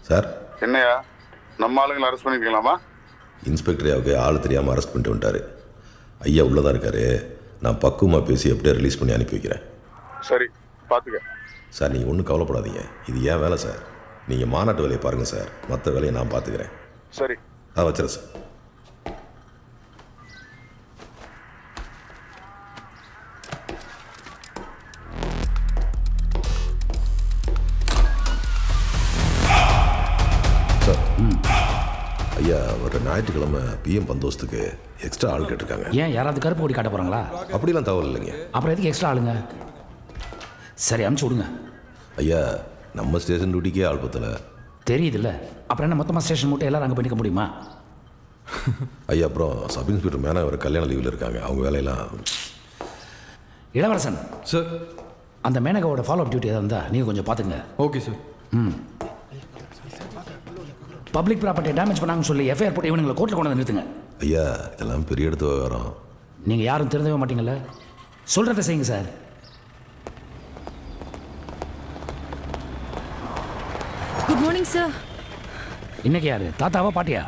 Sir என்னையா நம்ம ஆளுங்களை அரெஸ்ட் பண்ணிக்கலாமா? இன்ஸ்பெக்டர் ஆள் தெரியாமல் அரெஸ்ட் பண்ணிட்டு வந்துட்டாரு. ஐயா உள்ளதான் இருக்காரு. நான் பக்குவமாக பேசி எப்படியே ரிலீஸ் பண்ணி அனுப்பி வைக்கிறேன். சரி பார்த்துக்க சார். நீங்கள் ஒன்றும் கவலைப்படாதீங்க, இது ஏன் வேலை சார். நீங்கள் மாநாட்டு வேலையை பாருங்கள் சார், மற்ற வேலையை நான் பார்த்துக்கிறேன். சரி வச்சுறேன் சார். ஐயா ஒரு ஞாயிற்றுக்கிழமை பிஎம் பந்தோஸ்துக்கு எக்ஸ்ட்ரா ஆள் கேட்டிருக்காங்க. ஏன் யாராவது கருப்பு கொடி காட்ட போகிறாங்களா? அப்படிலாம் தகவல் இல்லைங்க. அப்புறம் எதுக்கு எக்ஸ்ட்ரா ஆளுங்க? சரி அனுப்பிச்சி விடுங்க. ஐயா நம்ம ஸ்டேஷன் டியூட்டிக்கே ஆள் பத்தலை. தெரியுதுல்ல, அப்புறம் என்ன மொத்தமாக ஸ்டேஷன் மட்டும் எல்லாரும் அங்கே பண்ணிக்க முடியுமா? ஐயா அப்புறம் சப் இன்ஸ்பெக்டர் மேலே ஒரு கல்யாண லீவில் இருக்காங்க, அவங்க வேலையெல்லாம். இளவரசன் சார், அந்த மேனகாவோட ஃபாலோ அப் டியூட்டி எதாவது இருந்தால் நீங்கள் கொஞ்சம் பார்த்துங்க. Okay sir. பப்ளிக் ப்ராப்பர்ட்டியை டேமேஜ் பண்ணாங்கன்னு சொல்லி எஃப்ஐஆர் போட்டு இவனுங்களை கோர்ட்டில் கொண்டு வந்து நிறுத்துங்க. ஐயா இதெல்லாம் பெரிய இடத்து விவகாரம். நீங்கள் யாரும் திருந்தவே மாட்டீங்கல்ல, சொல்கிறத செய்யுங்க சார். Good morning sir. இன்னைக்கு யாரு, தாத்தாவா பாட்டியா?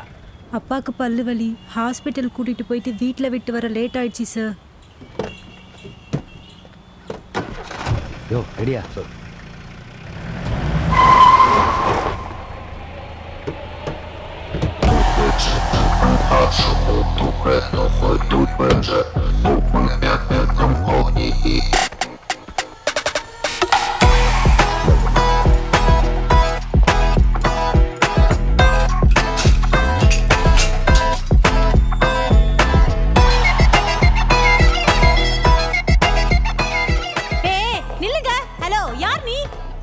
அப்பாவுக்கு பல்லு வலி, ஹாஸ்பிட்டல் கூட்டிகிட்டு போயிட்டு வீட்டில் விட்டு வர லேட் ஆயிடுச்சு சார். யோ ரெடியா சார்?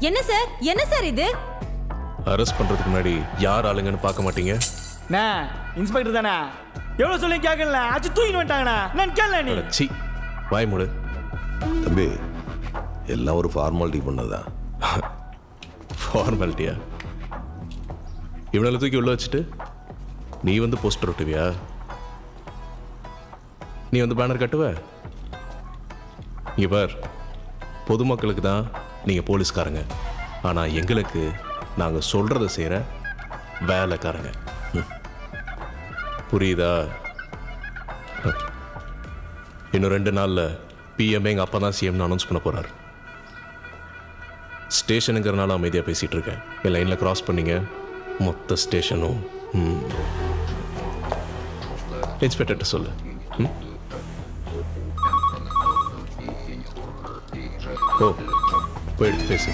என்ன சார், என்ன சார் இது? அரெஸ்ட் பண்றதுக்கு முன்னாடி யார் ஆளுங்கன்னு பார்க்க மாட்டீங்க? இன்ஸ்பெக்டர் தானே, எவ்வளவு சொல்லி கேட்கல, ஆச்சு தூக்கிட்டு வந்துட்டாங்கண்ணா. நான் கேட்கல. நீ சி வாய் மூடு. தம்பி எல்லாம் ஒரு ஃபார்மாலிட்டி பண்ணதுதான். ஃபார்மாலிட்டியா? இவனை தூக்கி உள்ள வச்சுட்டு நீ வந்து போஸ்டர் ஒட்டுவியா? நீ வந்து பேனர் கட்டுவ? இங்க பார், பொதுமக்களுக்கு தான் நீங்க போலீஸ்காரங்க, ஆனா எங்களுக்கு நாங்க சொல்றதை செய்யற வேலைக்காரங்க. புரியுதா? இன்னும் 2 நாள்ல பிஎம்ஏ எங்க அப்பா தான் சிஎம்னு அனௌன்ஸ் பண்ண போறாரு. ஸ்டேஷனுங்கிறனால அமைதியா பேசிட்டு இருக்கேன். என் லைன்ல கிராஸ் பண்ணீங்க, மொத்த ஸ்டேஷனும் இன்ஸ்பெக்டர்கிட்ட சொல்லு. ஓ போயிடுச்சு, பேசு.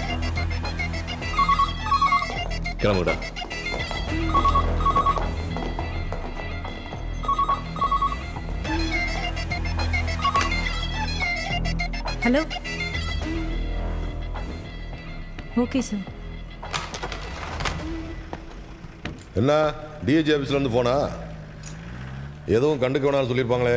கிளம்புடா. ஹலோ. Okay sir. என்ன டிஏஜி ஆஃபீஸ்ல இருந்து போனா எதுவும் கண்டுக்க வேணாம்னு சொல்லியிருப்பாங்களே.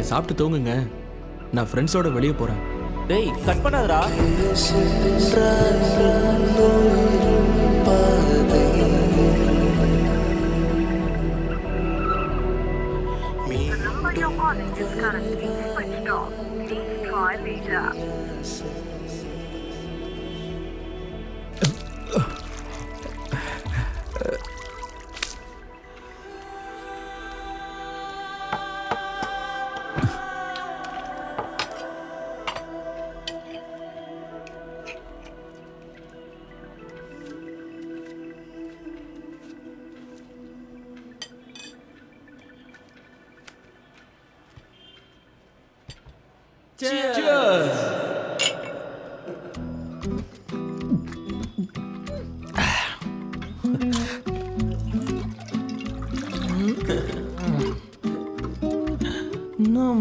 சாப்பிட்டு தூங்குங்க, நான் ஃப்ரெண்ட்ஸோட வெளியே போறேன். டேய் கட் பண்ணாதடா. என்ன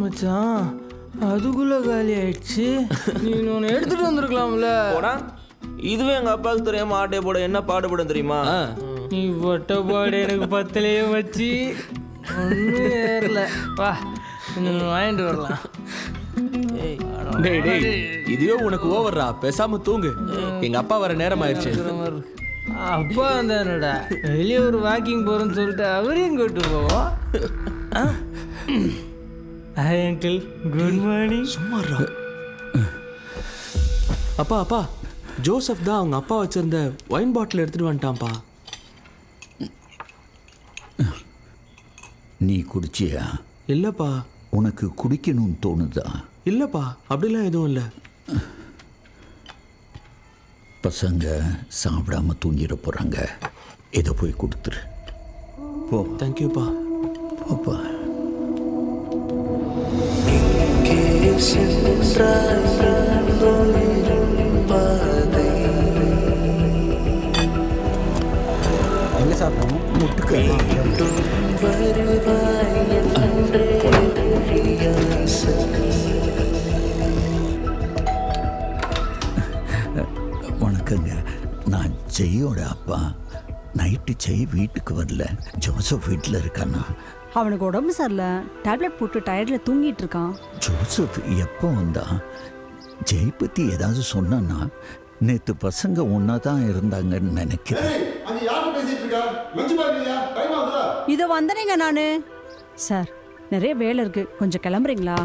மச்சான் அதுக்குள்ள காலி ஆயிடுச்சு. நீ ஒன்று எடுத்துட்டு வந்திருக்கலாம்ல. இதுவே எங்க அப்பாவுக்கு தெரியாம ஆட்டை போட என்ன பாடுபடும் தெரியுமா? நீ பொட்ட பாடு எனக்கு பத்தலையே வச்சு ஒன்றும் ஏறல. வா வாங்கிட்டு வரலாம். டேய் டேய் இதுவே உனக்கு ஓவர்ரா, பேசாம தூங்கு. எங்க அப்பா வர நேரம் ஆயிடுச்சு. அப்பா வந்தானடா, வெளியே ஒரு வாக்கிங் போறேன்னு சொல்லிட்டு அவரையும் கூட்டு போவோம். Hi uncle, good morning. சும்மாறா. அப்பா அப்பா, ஜோசப் தான் அவங்க அப்பா வச்சிருந்த ஒயின் பாட்டில் எடுத்துட்டு வந்துட்டான்ப்பா. நீ குடிச்சியா? இல்லப்பா. உனக்கு குடிக்கணும்னு தோணுதா? இல்லப்பா, அப்படிலாம் எதுவும் இல்லை. பசங்க சாப்பிடாம தூங்கிட போறாங்க, இதை போய் கொடுத்துரு. போ. தேங்க்யூப்பா. போப்பா. எங்க சாப்பிட்டோம்? வணக்கங்க, நான் ஜெயோட அப்பா. நைட்டு ஜெய் வீட்டுக்கு வரல, ஜோசப் வீட்டில் இருக்கானா? அவனுக்கு உடம்பு சரியில்லை, டேப்லெட் போட்டு டயர்டில் தூங்கிட்டு இருக்கான். ஜோசப் எப்போ வந்தா? ஜெய் பற்றி ஏதாவது சொன்னான்னா? நேற்று பசங்க ஒன்றா தான் இருந்தாங்கன்னு நினைக்கிறேன். இதோ வந்தனேங்க நானு. சார், நிறைய வேலை இருக்கு, கொஞ்சம் கிளம்புறீங்களா?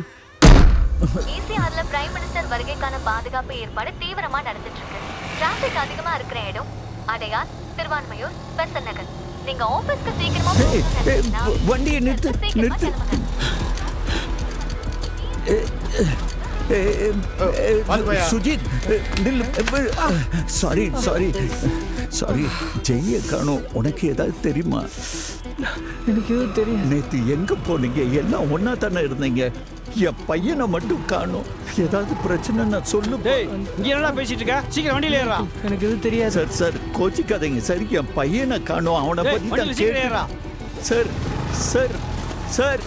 ஈசிஆர்ல பிரைம் மினிஸ்டர் வருகைக்கான பாதுகாப்பு ஏற்பாடு தீவிரமா நடந்துட்டு இருக்கு. டிராபிக் அதிகமா இருக்கிற இடம் அடையார், திருவான்மையூர், பெசன் நகர். நீங்க ஆபீஸ்க்கு சீக்கிரமா வண்டியை நிறுத்து நிறுத்து. Sujith sorry sorry sorry. ஜெய்ய காணோம். உனக்கு ஏதாவது தெரியுமா? எனக்கு எதுவும் தெரியும். நேற்று எங்க போனீங்க? எல்லாம் ஒன்னா தானே இருந்தீங்க. என் பையனை மட்டும் காணோம். ஏதாவது பிரச்சனை நான் சொல்லு. இங்க என்னடா பேசிட்டு இருக்க? சீக்கிரம் வண்டியில ஏறா. எனக்கு எதுவும் தெரியாது. சார் சார் கோச்சிக்காதீங்க. சரி, என் பையனை காணோம். அவனை பத்தி தான் கேட்கிறேன். Sir sir sir